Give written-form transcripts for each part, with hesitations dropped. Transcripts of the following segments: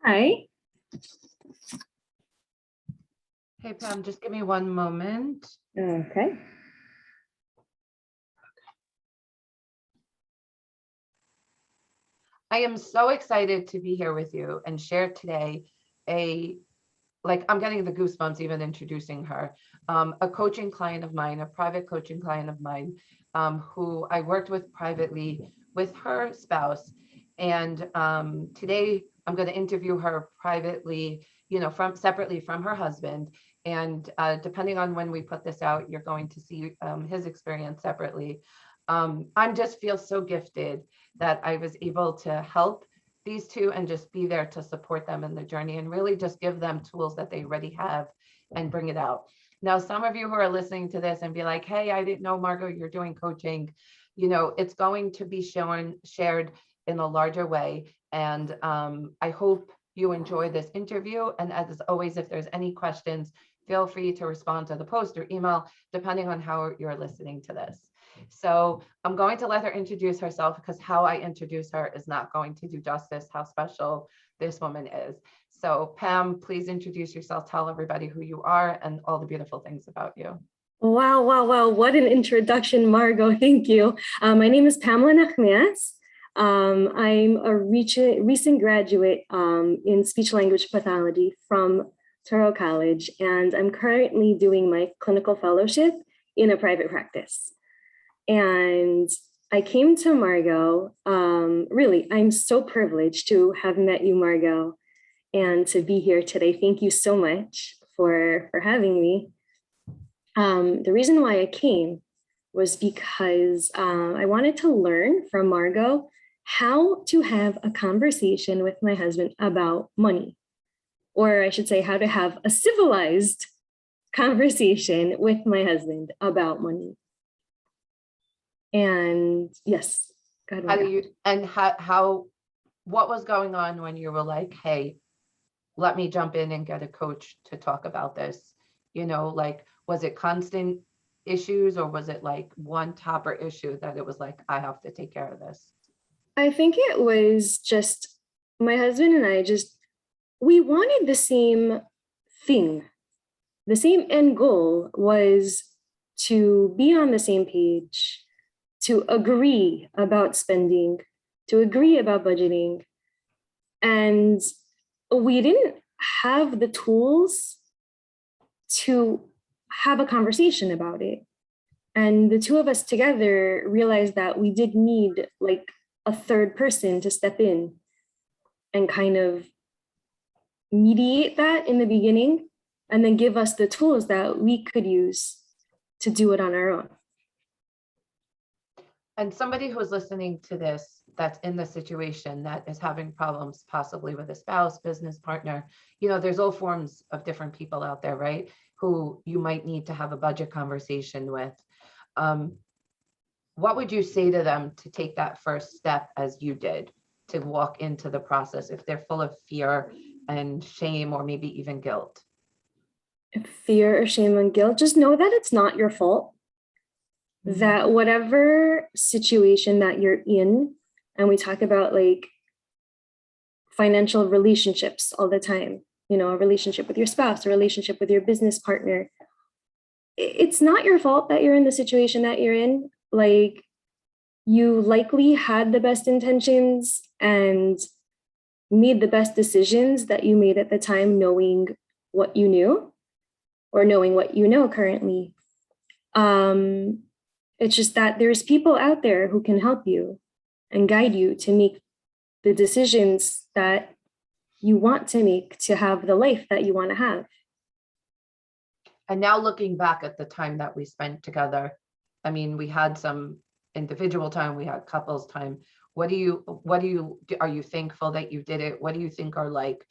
Hi. Hey, Pam, just give me one moment. Okay. I am so excited to be here with you and share today I'm getting the goosebumps even introducing her, a coaching client of mine, a private coaching client of mine, who I worked with privately with her spouse. And today I'm going to interview her privately, separately from her husband. And depending on when we put this out, you're going to see his experience separately. I just feel so gifted that I was able to help these two and just be there to support them in the journey and really just give them tools that they already have and bring it out. Now, some of you who are listening to this and be like, hey, I didn't know, Margot, you're doing coaching. It's going to be shared in a larger way. And I hope you enjoy this interview. And as always, if there's any questions, feel free to respond to the post or email, depending on how you're listening to this. So I'm going to let her introduce herself because how I introduce her is not going to do justice how special this woman is. So Pam, please introduce yourself, tell everybody who you are and all the beautiful things about you. Wow. What an introduction, Margot. Thank you. My name is Pamela Nachmias. I'm a recent graduate in speech language pathology from Touro College, and I'm currently doing my clinical fellowship in a private practice. And I came to Margot, really, I'm so privileged to have met you, Margot, and to be here today. Thank you so much for having me. The reason why I came was because I wanted to learn from Margot how to have a conversation with my husband about money, or I should say how to have a civilized conversation with my husband about money. And yes, what was going on when you were like, hey, let me jump in and get a coach to talk about this? Was it constant issues or was it like one topper issue that it was like, I have to take care of this? I think it was just my husband and I we wanted the same thing. The same end goal was to be on the same page, to agree about spending, to agree about budgeting. And we didn't have the tools to have a conversation about it. And the two of us together realized that we did need like a third person to step in and kind of mediate that in the beginning, and then give us the tools that we could use to do it on our own. And somebody who's listening to this, that's in the situation that is having problems possibly with a spouse, business partner, there's all forms of different people out there, right? Who you might need to have a budget conversation with. What would you say to them to take that first step as you did to walk into the process if they're full of fear and shame or maybe even guilt? Fear or shame and guilt, just know that it's not your fault. That whatever situation that you're in, and we talk about like financial relationships all the time, a relationship with your spouse, a relationship with your business partner, it's not your fault that you're in the situation that you're in. Like, you likely had the best intentions and made the best decisions that you made at the time, knowing what you knew or knowing what you know currently. It's just that there's people out there who can help you and guide you to make the decisions that you want to make to have the life that you want to have. And now looking back at the time that we spent together, I mean, we had some individual time, we had couples time. Are you thankful that you did it? What do you think are like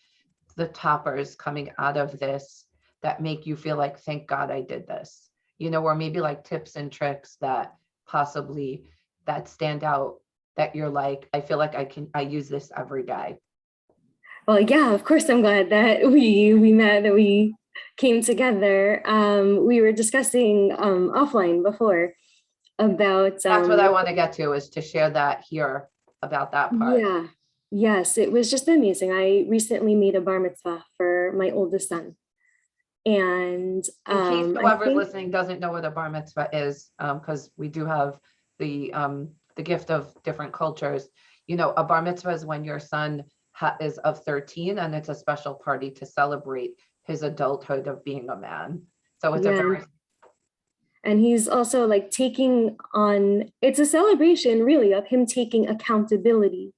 the toppers coming out of this that make you feel like, thank God I did this? Or maybe like tips and tricks that possibly that stand out that you're like, I feel like I use this every day. Well, yeah, of course, I'm glad that we met, that we came together. We were discussing offline before about. That's what I want to get to, is to share that here about that part. Yes, it was just amazing. I recently made a bar mitzvah for my oldest son. And In case I whoever's think, listening doesn't know what a bar mitzvah is, because we do have the gift of different cultures. You know, a bar mitzvah is when your son is of 13, and it's a special party to celebrate his adulthood of being a man. So it's a yeah, very and he's also like taking on, it's a celebration really of him taking accountability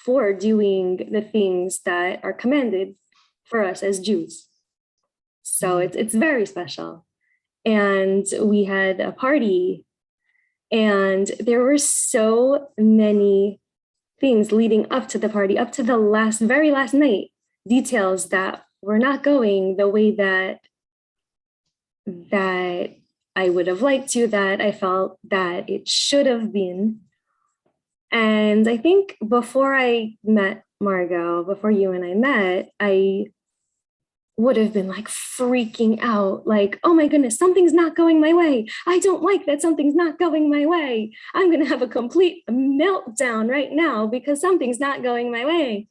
for doing the things that are commanded for us as Jews. So it's very special. And we had a party, and there were so many things leading up to the party, up to the very last night, details that were not going the way that I would have liked to, that I felt that it should have been. And I think before I met Margot, before you and I met, I would have been like freaking out, like, oh my goodness, something's not going my way. I don't like that something's not going my way. I'm going to have a complete meltdown right now because something's not going my way.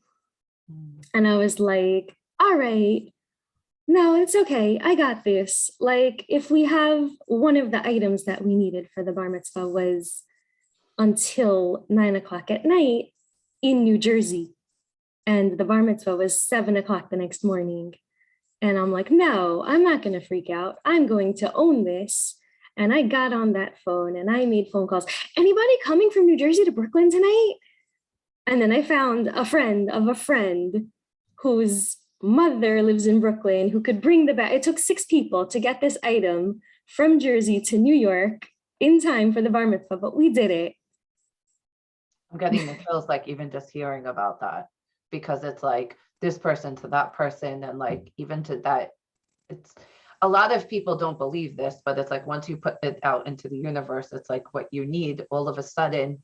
And I was like, all right, no, it's okay. I got this. Like, if we have one of the items that we needed for the bar mitzvah was until 9 o'clock at night in New Jersey, and the bar mitzvah was 7 o'clock the next morning. And I'm like, no, I'm not going to freak out. I'm going to own this. And I got on that phone and I made phone calls. Anybody coming from New Jersey to Brooklyn tonight? And then I found a friend of a friend whose mother lives in Brooklyn who could bring the bag. It took 6 people to get this item from Jersey to New York in time for the bar mitzvah, but we did it. I'm getting the chills, like even just hearing about that, because it's like this person to that person, and like even to that, it's a lot of people don't believe this, but it's like once you put it out into the universe, it's like what you need all of a sudden,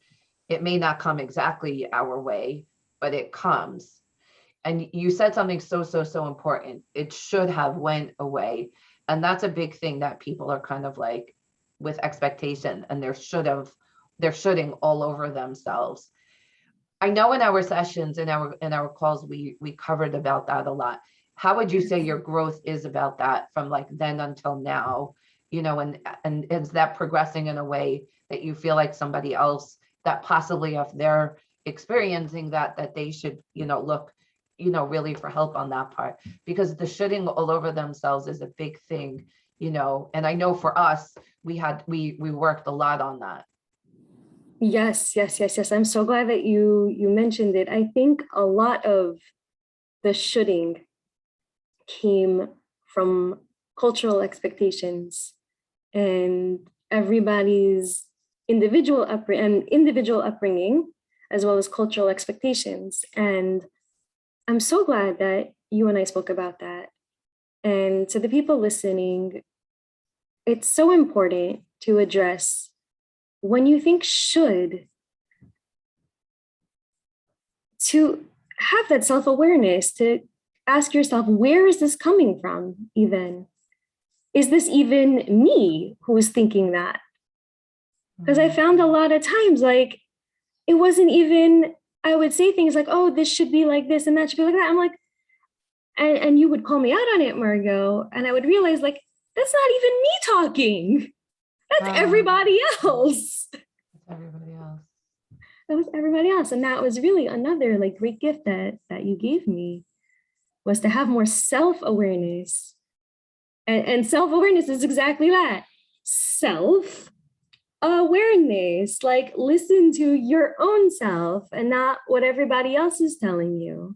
it may not come exactly our way, but it comes. And you said something so important. It should have went away. And that's a big thing that people are kind of like with expectation, and they're shooting all over themselves. I know in our sessions, in our calls, we covered about that a lot. How would you say your growth is about that from like then until now? You know, and is that progressing in a way that you feel like somebody else that possibly if they're experiencing that they should, look, really for help on that part? Because the shooting all over themselves is a big thing, and I know for us, we worked a lot on that. Yes. I'm so glad that you mentioned it. I think a lot of the shooting came from cultural expectations and everybody's individual upbringing, as well as cultural expectations. And I'm so glad that you and I spoke about that. And to the people listening, it's so important to address when you think should, to have that self-awareness, to ask yourself, where is this coming from even? Is this even me who is thinking that? Because I found a lot of times, like, it wasn't even, I would say things like, oh, this should be like this and that should be like that. I'm like, and you would call me out on it, Margot, and I would realize, like, that's not even me talking. That's everybody else. Everybody else. That was everybody else. And that was really another like great gift that you gave me, was to have more self-awareness. And self-awareness is exactly that. Self-awareness. Like, listen to your own self and not what everybody else is telling you.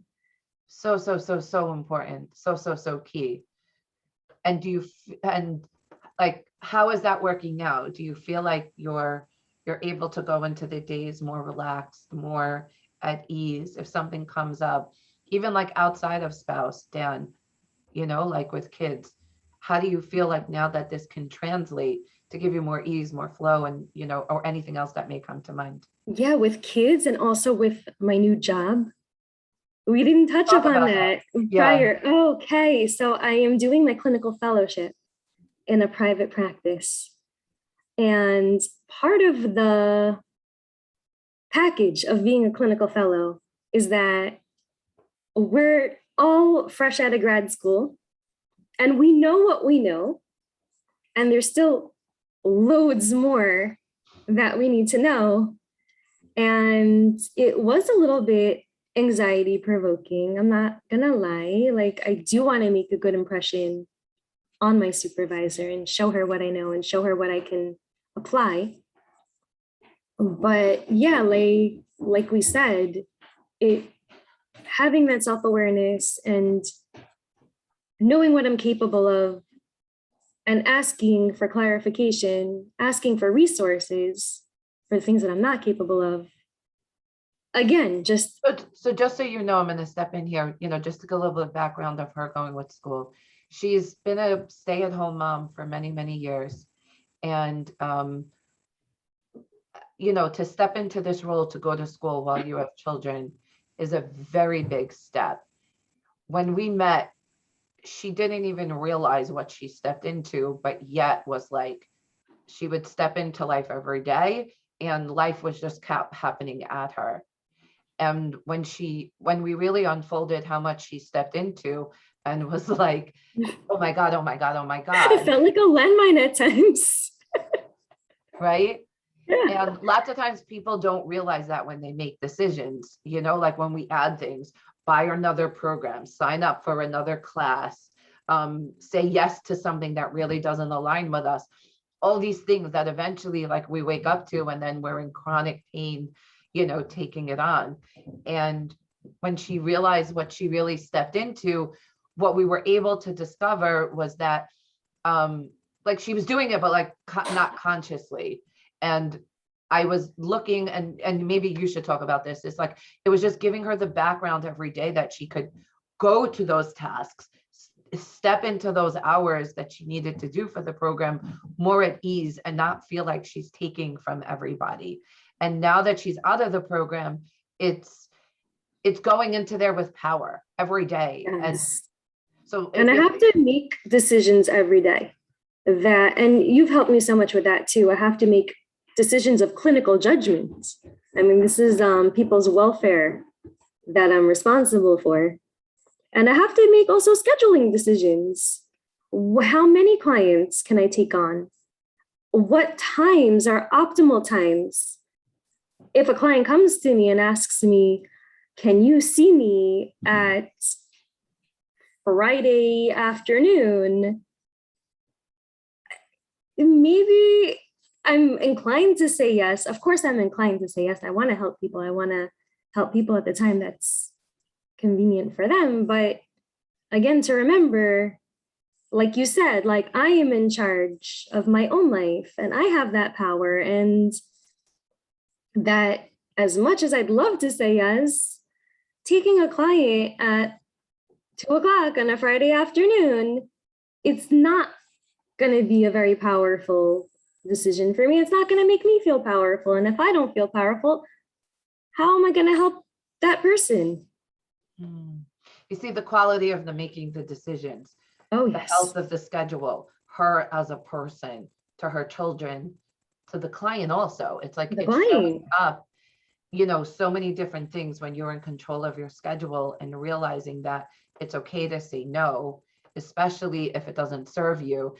So important. So key. And and like, how is that working now? Do you feel like you're able to go into the days more relaxed, more at ease if something comes up, even like outside of spouse, Dan, like with kids? How do you feel like now that this can translate to give you more ease, more flow, and, or anything else that may come to mind? Yeah, with kids and also with my new job. We didn't touch Talk upon about that. that Yeah. prior. Okay, so I am doing my clinical fellowship in a private practice. And part of the package of being a clinical fellow is that we're all fresh out of grad school and we know what we know, and there's still loads more that we need to know. And it was a little bit anxiety provoking. I'm not gonna lie. Like, I do want to make a good impression on my supervisor and show her what I know and show her what I can apply. But yeah, like we said, it having that self-awareness and knowing what I'm capable of and asking for clarification, asking for resources for the things that I'm not capable of. Again, just So just so you know, I'm going to step in here, just to get a little bit of background of her going with school. She's been a stay-at-home mom for many, many years. And, to step into this role to go to school while you have children is a very big step. When we met, she didn't even realize what she stepped into, but yet was like, she would step into life every day and life was just kept happening at her. And when we really unfolded how much she stepped into and was like, oh my God, oh my God, oh my it God, felt like a landmine at times. right? Yeah. And lots of times people don't realize that when they make decisions, like when we add things, buy another program, sign up for another class, say yes to something that really doesn't align with us. All these things that eventually like we wake up to and then we're in chronic pain, taking it on. And when she realized what she really stepped into, what we were able to discover was that like she was doing it, but like not consciously. And I was looking, and maybe you should talk about this. It's like, it was just giving her the background every day that she could go to those tasks, step into those hours that she needed to do for the program more at ease and not feel like she's taking from everybody. And now that she's out of the program, it's going into there with power every day. And Yes. so And I have to make decisions every day. And you've helped me so much with that too. I have to make decisions of clinical judgment. I mean, this is people's welfare that I'm responsible for. And I have to make also scheduling decisions. How many clients can I take on? What times are optimal times? If a client comes to me and asks me, can you see me at Friday afternoon? Maybe I'm inclined to say yes. Of course, I'm inclined to say yes. I want to help people. I want to help people at the time that's convenient for them. But again, to remember, like you said, like I am in charge of my own life and I have that power. And that as much as I'd love to say yes, taking a client at 2 o'clock on a Friday afternoon, it's not going to be a very powerful decision for me. It's not going to make me feel powerful. And if I don't feel powerful, how am I going to help that person? You see the quality of the making the decisions, Oh, the yes. health of the schedule, her as a person, to her children, to the client also. It's like The it's showing client. up, so many different things when you're in control of your schedule and realizing that it's okay to say no, especially if it doesn't serve you.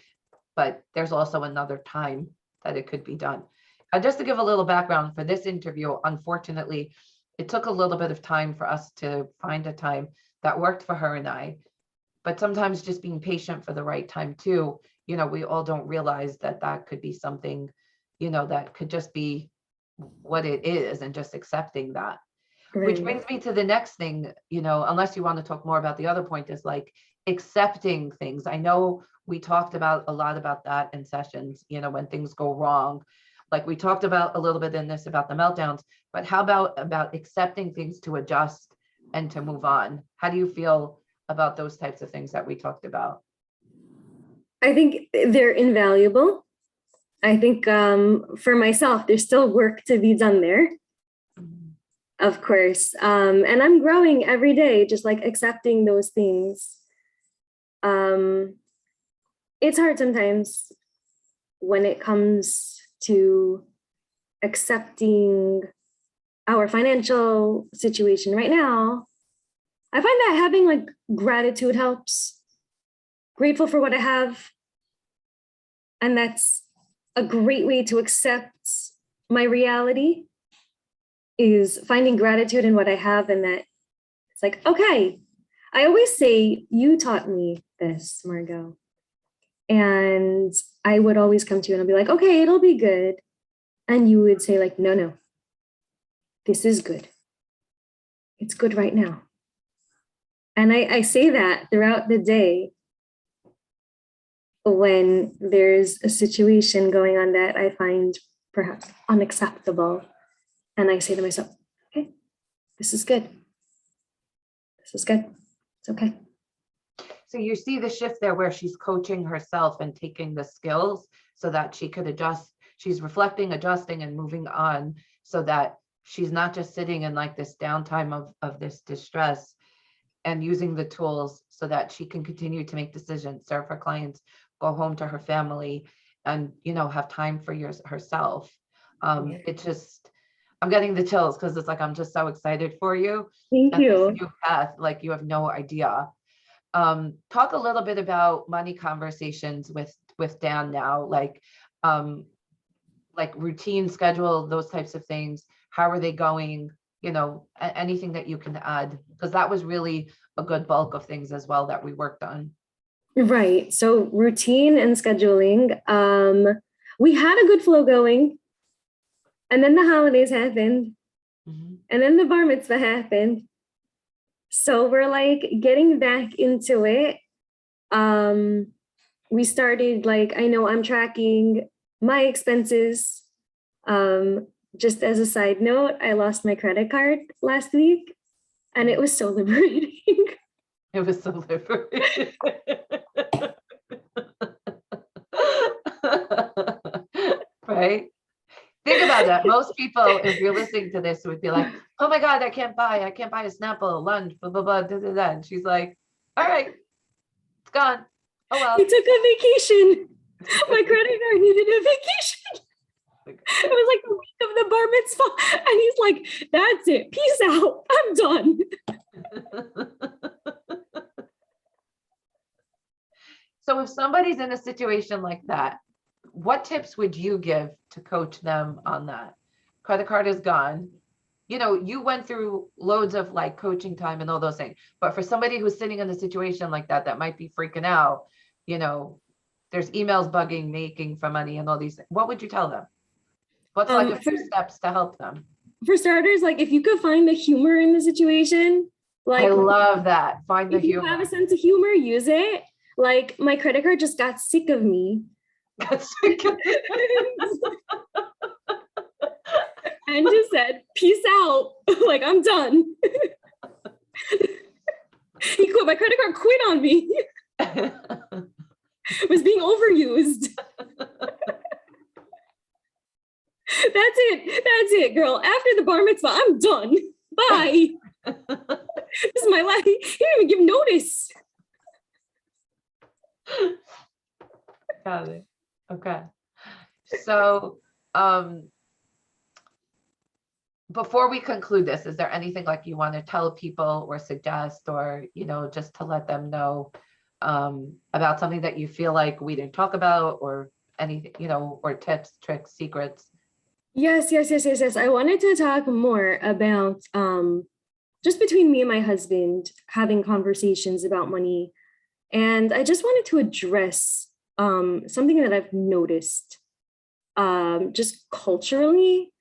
But there's also another time that it could be done. Just to give a little background for this interview, unfortunately, it took a little bit of time for us to find a time that worked for her and I. But sometimes just being patient for the right time too, we all don't realize that that could be something, that could just be what it is, and just accepting that. Which Right. brings me to the next thing, unless you want to talk more about the other point, is like accepting things. I know we talked about a lot about that in sessions, when things go wrong. Like we talked about a little bit in this about the meltdowns, but how about accepting things to adjust and to move on? How do you feel about those types of things that we talked about? I think they're invaluable. I think for myself, there's still work to be done there, of course. And I'm growing every day, just like accepting those things. It's hard sometimes when it comes to accepting our financial situation right now, I find that having like gratitude helps. Grateful for what I have. And that's a great way to accept my reality, is finding gratitude in what I have. And that it's like, okay, I always say, you taught me this, Margot. And I would always come to you and I'll be like, okay, it'll be good. And you would say like, no, no, this is good. It's good right now. And I say that throughout the day when there's a situation going on that I find perhaps unacceptable. And I say to myself, okay, this is good. This is good. It's okay. So you see the shift there where she's coaching herself and taking the skills so that she could adjust. She's reflecting, adjusting, and moving on so that she's not just sitting in like this downtime of this distress, and using the tools so that she can continue to make decisions, serve her clients, go home to her family, and, you know, have time for herself. It just, I'm getting the chills because it's like, I'm just so excited for you. Thank And this you. new path, like you have no idea. Talk a little bit about money conversations with Dan now, like routine schedule, those types of things. How are they going? You know, anything that you can add, because that was really a good bulk of things as well that we worked on. Right. So routine and scheduling. We had a good flow going. And then the holidays happened. Mm-hmm. And then the bar mitzvah happened. So we're like getting back into it. We started like, I know I'm tracking my expenses. Just as a side note, I lost my credit card last week and it was so liberating. It was so liberating. Right? Think about that. Most people, if you're listening to this, would be like, oh my God, I can't buy a Snapple, lunch, blah, blah, blah, da, da, da. And she's like, all right, it's gone. Oh, well. I took a vacation. My credit card needed a vacation. It was like the week of the bar mitzvah. And he's like, that's it. Peace out. I'm done. So if somebody's in a situation like that, what tips would you give to coach them on that? Credit card is gone. You know, you went through loads of like coaching time and all those things, but for somebody who's sitting in a situation like that might be freaking out, you know, there's emails bugging, making for money and all these things. What would you tell them? What's like a few steps to help them? For starters, like if you could find the humor in the situation, like I love that. Find the humor. If you have a sense of humor, use it. Like my credit card just got sick of me. And just said, peace out. Like, I'm done. He quit. My credit card quit on me. It was being overused. That's it, girl. After the bar mitzvah, I'm done. Bye. This is my life. He didn't even give notice. Got it. Okay. So, before we conclude this, is there anything like you want to tell people or suggest, or, you know, just to let them know about something that you feel like we didn't talk about, or anything, you know, or tips, tricks, secrets? Yes. I wanted to talk more about just between me and my husband having conversations about money. And I just wanted to address something that I've noticed just culturally,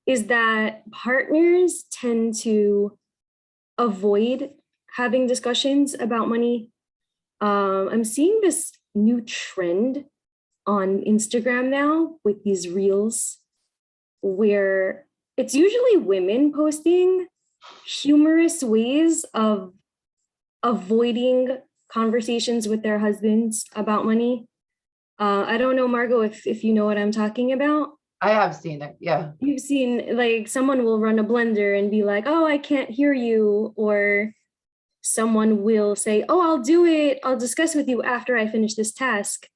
is that partners tend to avoid having discussions about money. I'm seeing this new trend on Instagram now with these reels where it's usually women posting humorous ways of avoiding conversations with their husbands about money. I don't know, Margot, if you know what I'm talking about. I have seen it. Yeah. You've seen like someone will run a blender and be like, oh, I can't hear you. Or someone will say, oh, I'll do it. I'll discuss with you after I finish this task.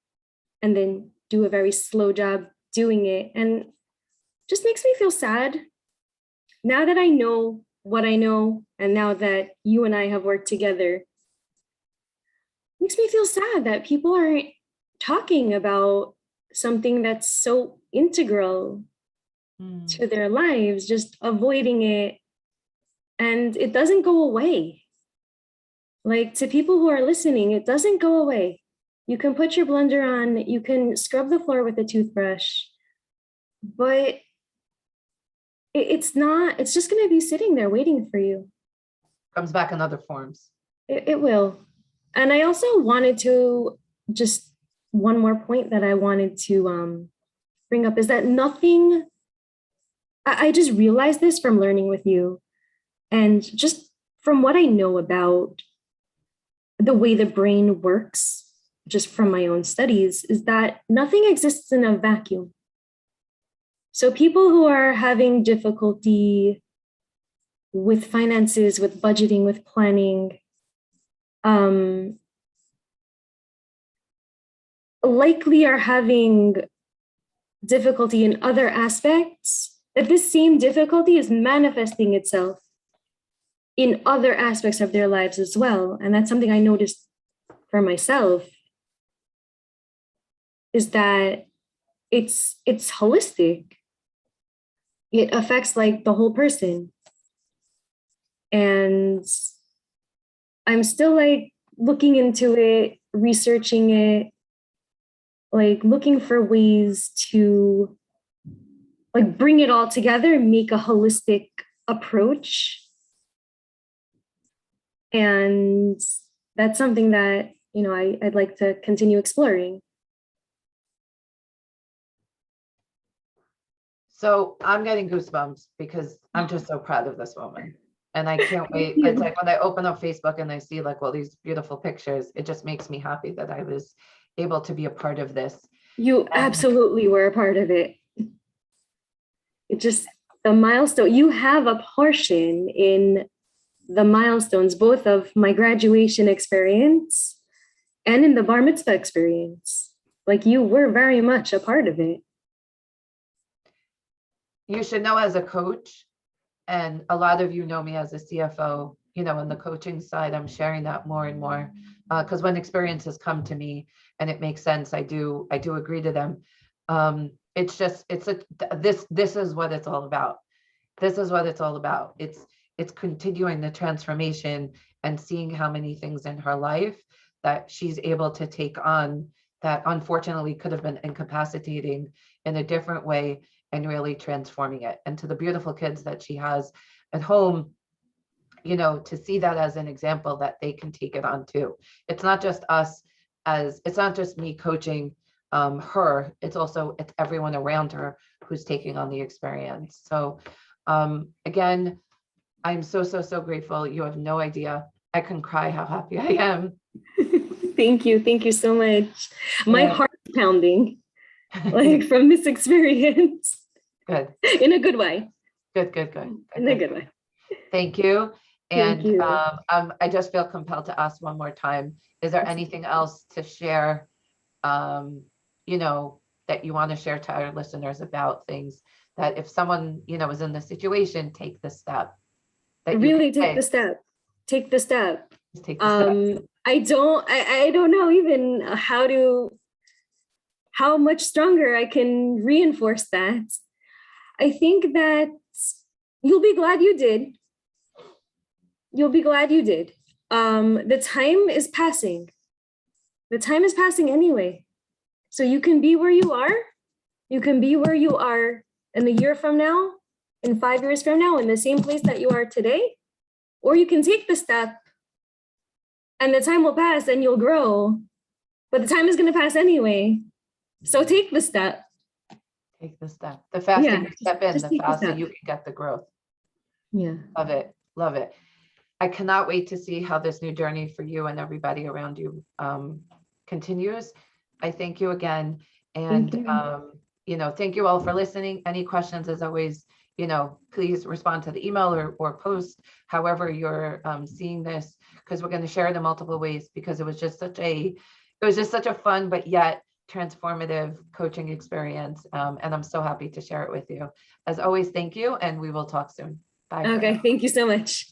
And then do a very slow job doing it. And just makes me feel sad. now that I know what I know, and now that you and I have worked together, makes me feel sad that people aren't talking about something that's so integral Mm. to their lives, just avoiding it. And it doesn't go away. Like, to people who are listening, it doesn't go away. You can put your blender on, you can scrub the floor with a toothbrush, but it's not, it's just going to be sitting there waiting for you. Comes back in other forms. It will. And I also wanted to just, one more point that I wanted to bring up is that nothing, I just realized this from learning with you and just from what I know about the way the brain works, just from my own studies, is that nothing exists in a vacuum. So people who are having difficulty with finances, with budgeting, with planning, likely are having difficulty in other aspects, that this same difficulty is manifesting itself in other aspects of their lives as well. And that's something I noticed for myself, is that it's holistic. It affects like the whole person. And I'm still like looking into it, researching it, like looking for ways to like bring it all together and make a holistic approach. And that's something that, you know, I'd like to continue exploring. So I'm getting goosebumps because I'm just so proud of this woman. And I can't wait. You. It's like when I open up Facebook and I see like all these beautiful pictures, it just makes me happy that I was able to be a part of this. You And absolutely were a part of it. It just, the milestone, you have a portion in the milestones, both of my graduation experience and in the bar mitzvah experience. Like, you were very much a part of it. you should know, as a coach, and a lot of you know me as a CFO, you know, on the coaching side, I'm sharing that more and more because when experiences come to me and it makes sense, I do agree to them. It's just, this is what it's all about. This is what it's all about. It's continuing the transformation and seeing how many things in her life that she's able to take on that unfortunately could have been incapacitating in a different way, and really transforming it. And to the beautiful kids that she has at home, you know, to see that as an example that they can take it on too. It's not just us, it's not just me coaching her, it's everyone around her who's taking on the experience. So again, I'm so grateful. You have no idea. I can cry how happy I am. Thank you so much. My Yeah. heart's pounding, like, from this experience. Good. In a good way. Good. In a good way. Thank you. Thank And you. I just feel compelled to ask one more time, is there anything else to share, you know, that you want to share to our listeners about things that if someone, you know, is in the situation, take the step that you Really can take the step. Take the step. Just take the step. I don't know even how much stronger I can reinforce that. I think that you'll be glad you did. You'll be glad you did. The time is passing. The time is passing anyway. So you can be where you are. You can be where you are in a year from now, in 5 years from now, in the same place that you are today. Or you can take the step and the time will pass and you'll grow. But the time is going to pass anyway. So take the step. Take the step. The faster you step in, just the take the faster step. you can get the growth. Yeah. Love it. Love it. I cannot wait to see how this new journey for you and everybody around you continues. I thank you again. And, you know, thank you all for listening. Any questions, as always, you know, please respond to the email or post, however you're seeing this, because we're going to share it in multiple ways, because it was just such a fun, but yet transformative coaching experience. And I'm so happy to share it with you. As always, thank you. And we will talk soon. Bye for Okay, now. thank you so much.